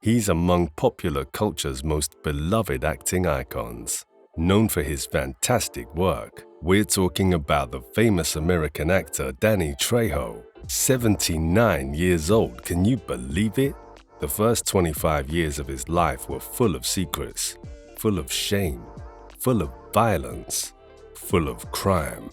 He's among popular culture's most beloved acting icons. Known for his fantastic work, we're talking about the famous American actor Danny Trejo. 79 years old, can you believe it? The first 25 years of his life were full of secrets, full of shame, full of violence, full of crime,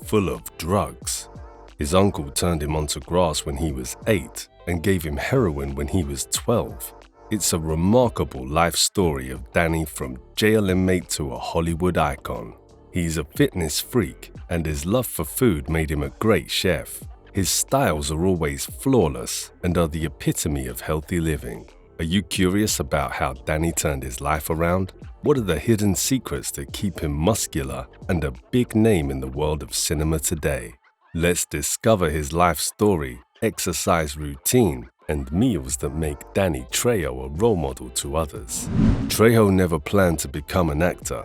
full of drugs. His uncle turned him onto grass when he was 8 and gave him heroin when he was 12. It's a remarkable life story of Danny from jail inmate to a Hollywood icon. He's a fitness freak, and his love for food made him a great chef. His styles are always flawless and are the epitome of healthy living. Are you curious about how Danny turned his life around? What are the hidden secrets that keep him muscular and a big name in the world of cinema today? Let's discover his life story, exercise routine, and meals that make Danny Trejo a role model to others. Trejo never planned to become an actor.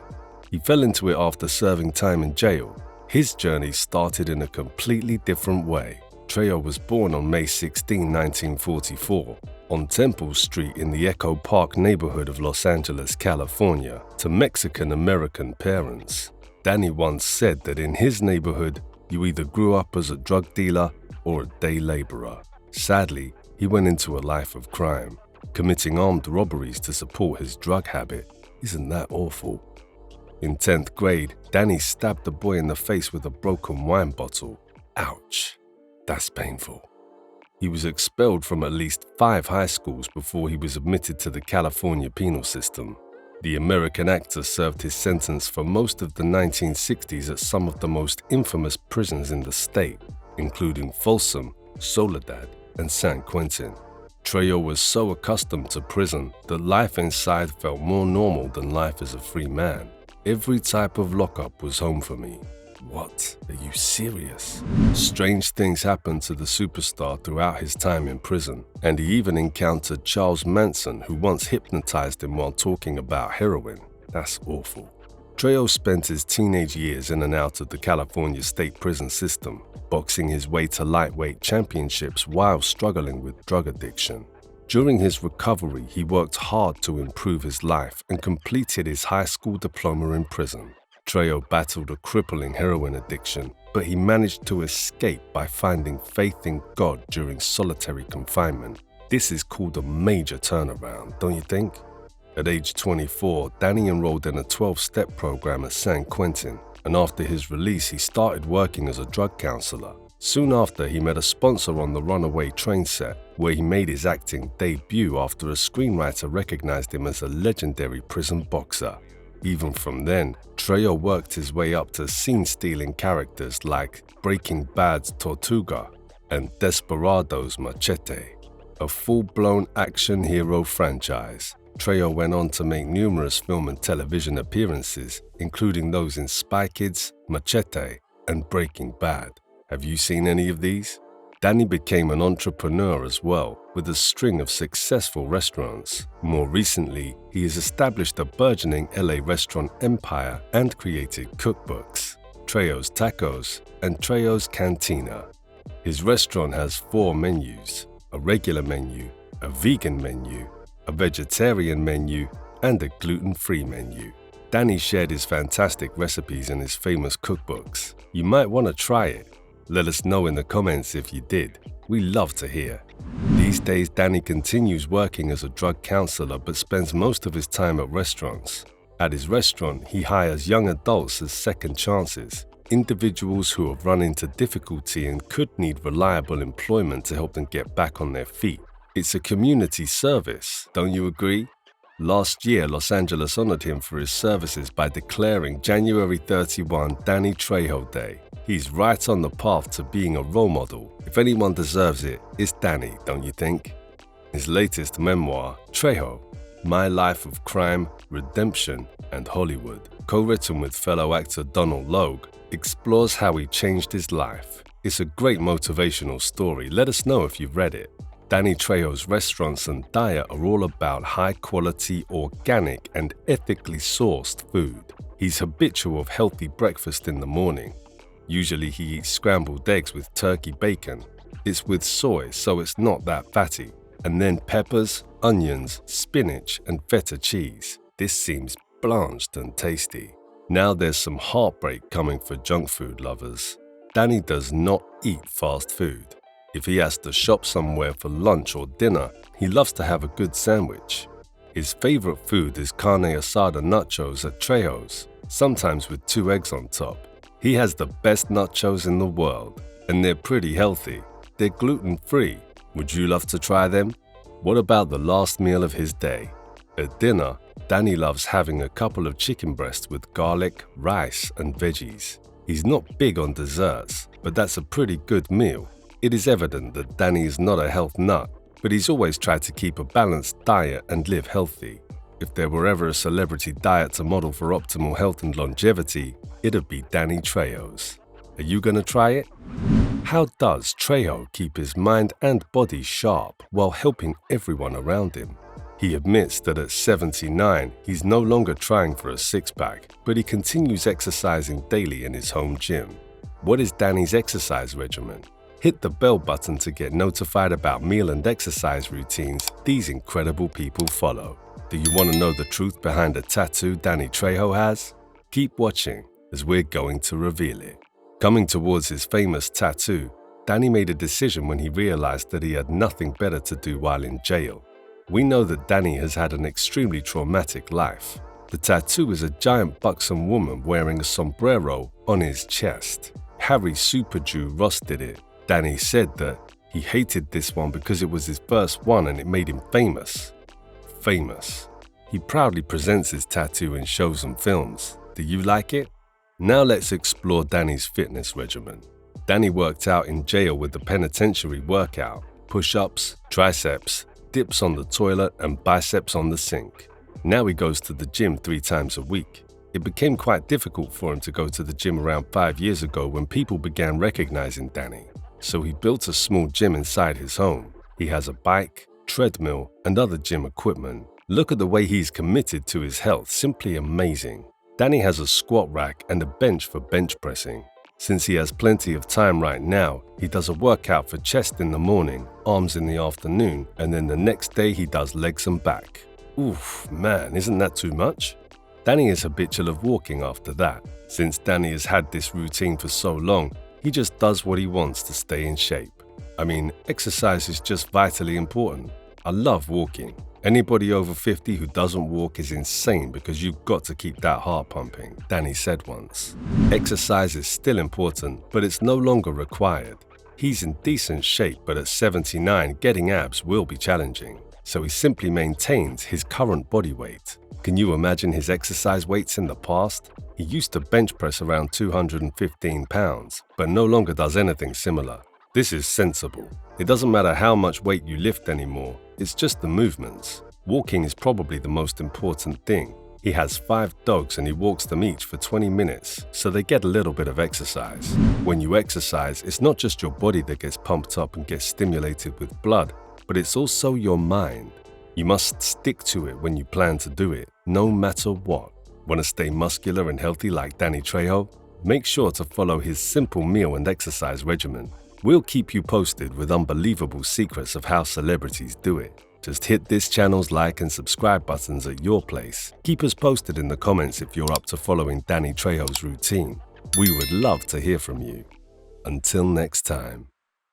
He fell into it after serving time in jail. His journey started in a completely different way. Trejo was born on May 16, 1944, on Temple Street in the Echo Park neighborhood of Los Angeles, California, to Mexican-American parents. Danny once said that in his neighborhood, you either grew up as a drug dealer or a day laborer. Sadly, he went into a life of crime, committing armed robberies to support his drug habit. Isn't that awful? In 10th grade, Danny stabbed a boy in the face with a broken wine bottle. Ouch, that's painful. He was expelled from at least 5 high schools before he was admitted to the California penal system. The American actor served his sentence for most of the 1960s at some of the most infamous prisons in the state, including Folsom, Soledad, and San Quentin. Trejo was so accustomed to prison that life inside felt more normal than life as a free man. Every type of lockup was home for me. What? Are you serious? Strange things happened to the superstar throughout his time in prison, and he even encountered Charles Manson, who once hypnotized him while talking about heroin. That's awful. Trejo spent his teenage years in and out of the California state prison system, boxing his way to lightweight championships while struggling with drug addiction. During his recovery, he worked hard to improve his life and completed his high school diploma in prison. Trejo battled a crippling heroin addiction, but he managed to escape by finding faith in God during solitary confinement. This is called a major turnaround, don't you think? At age 24, Danny enrolled in a 12-step program at San Quentin, and after his release, he started working as a drug counselor. Soon after, he met a sponsor on the Runaway train set, where he made his acting debut after a screenwriter recognized him as a legendary prison boxer. Even from then, Trejo worked his way up to scene-stealing characters like Breaking Bad's Tortuga and Desperado's Machete, a full-blown action hero franchise. Trejo went on to make numerous film and television appearances, including those in Spy Kids, Machete, and Breaking Bad. Have you seen any of these? Danny became an entrepreneur as well, with a string of successful restaurants. More recently, he has established a burgeoning LA restaurant empire and created cookbooks, Trejo's Tacos and Trejo's Cantina. His restaurant has 4 menus, a regular menu, a vegan menu, a vegetarian menu, and a gluten-free menu. Danny shared his fantastic recipes in his famous cookbooks. You might want to try it. Let us know in the comments if you did. We love to hear. These days, Danny continues working as a drug counselor but spends most of his time at restaurants. At his restaurant, he hires young adults as second chances, individuals who have run into difficulty and could need reliable employment to help them get back on their feet. It's a community service, don't you agree? Last year, Los Angeles honored him for his services by declaring January 31 Danny Trejo Day. He's right on the path to being a role model. If anyone deserves it, it's Danny, don't you think? His latest memoir, Trejo, My Life of Crime, Redemption, and Hollywood, co-written with fellow actor Donald Logue, explores how he changed his life. It's a great motivational story. Let us know if you've read it. Danny Trejo's restaurants and diet are all about high-quality, organic, and ethically sourced food. He's habitual of healthy breakfast in the morning. Usually he eats scrambled eggs with turkey bacon. It's with soy, so it's not that fatty. And then peppers, onions, spinach, and feta cheese. This seems blanched and tasty. Now there's some heartbreak coming for junk food lovers. Danny does not eat fast food. If he has to shop somewhere for lunch or dinner, he loves to have a good sandwich. His favorite food is carne asada nachos at Trejo's, sometimes with 2 eggs on top. He has the best nachos in the world, and they're pretty healthy. They're gluten-free. Would you love to try them? What about the last meal of his day? At dinner, Danny loves having a couple of chicken breasts with garlic, rice, and veggies. He's not big on desserts, but that's a pretty good meal. It is evident that Danny is not a health nut, but he's always tried to keep a balanced diet and live healthy. If there were ever a celebrity diet to model for optimal health and longevity, it'd be Danny Trejo's. Are you gonna try it? How does Trejo keep his mind and body sharp while helping everyone around him? He admits that at 79, he's no longer trying for a six-pack, but he continues exercising daily in his home gym. What is Danny's exercise regimen? Hit the bell button to get notified about meal and exercise routines these incredible people follow. Do you want to know the truth behind a tattoo Danny Trejo has? Keep watching, as we're going to reveal it. Coming towards his famous tattoo, Danny made a decision when he realized that he had nothing better to do while in jail. We know that Danny has had an extremely traumatic life. The tattoo is a giant buxom woman wearing a sombrero on his chest. Harry Super Jew Ross did it. Danny said that he hated this one because it was his first one and it made him famous. Famous. He proudly presents his tattoo in shows and films. Do you like it? Now let's explore Danny's fitness regimen. Danny worked out in jail with the penitentiary workout, push-ups, triceps, dips on the toilet, and biceps on the sink. Now he goes to the gym 3 times a week. It became quite difficult for him to go to the gym around 5 years ago when people began recognizing Danny. So he built a small gym inside his home. He has a bike, treadmill, and other gym equipment. Look at the way he's committed to his health, simply amazing. Danny has a squat rack and a bench for bench pressing. Since he has plenty of time right now, he does a workout for chest in the morning, arms in the afternoon, and then the next day he does legs and back. Oof, man, isn't that too much? Danny is habitual of walking after that. Since Danny has had this routine for so long, he just does what he wants to stay in shape. I mean, exercise is just vitally important. I love walking. Anybody over 50 who doesn't walk is insane because you've got to keep that heart pumping, Danny said once. Exercise is still important, but it's no longer required. He's in decent shape, but at 79, getting abs will be challenging. So he simply maintains his current body weight. Can you imagine his exercise weights in the past? He used to bench press around 215 pounds, but no longer does anything similar. This is sensible. It doesn't matter how much weight you lift anymore, it's just the movements. Walking is probably the most important thing. He has 5 dogs and he walks them each for 20 minutes, so they get a little bit of exercise. When you exercise, it's not just your body that gets pumped up and gets stimulated with blood, but it's also your mind. You must stick to it when you plan to do it, no matter what. Want to stay muscular and healthy like Danny Trejo? Make sure to follow his simple meal and exercise regimen. We'll keep you posted with unbelievable secrets of how celebrities do it. Just hit this channel's like and subscribe buttons at your place. Keep us posted in the comments if you're up to following Danny Trejo's routine. We would love to hear from you. Until next time.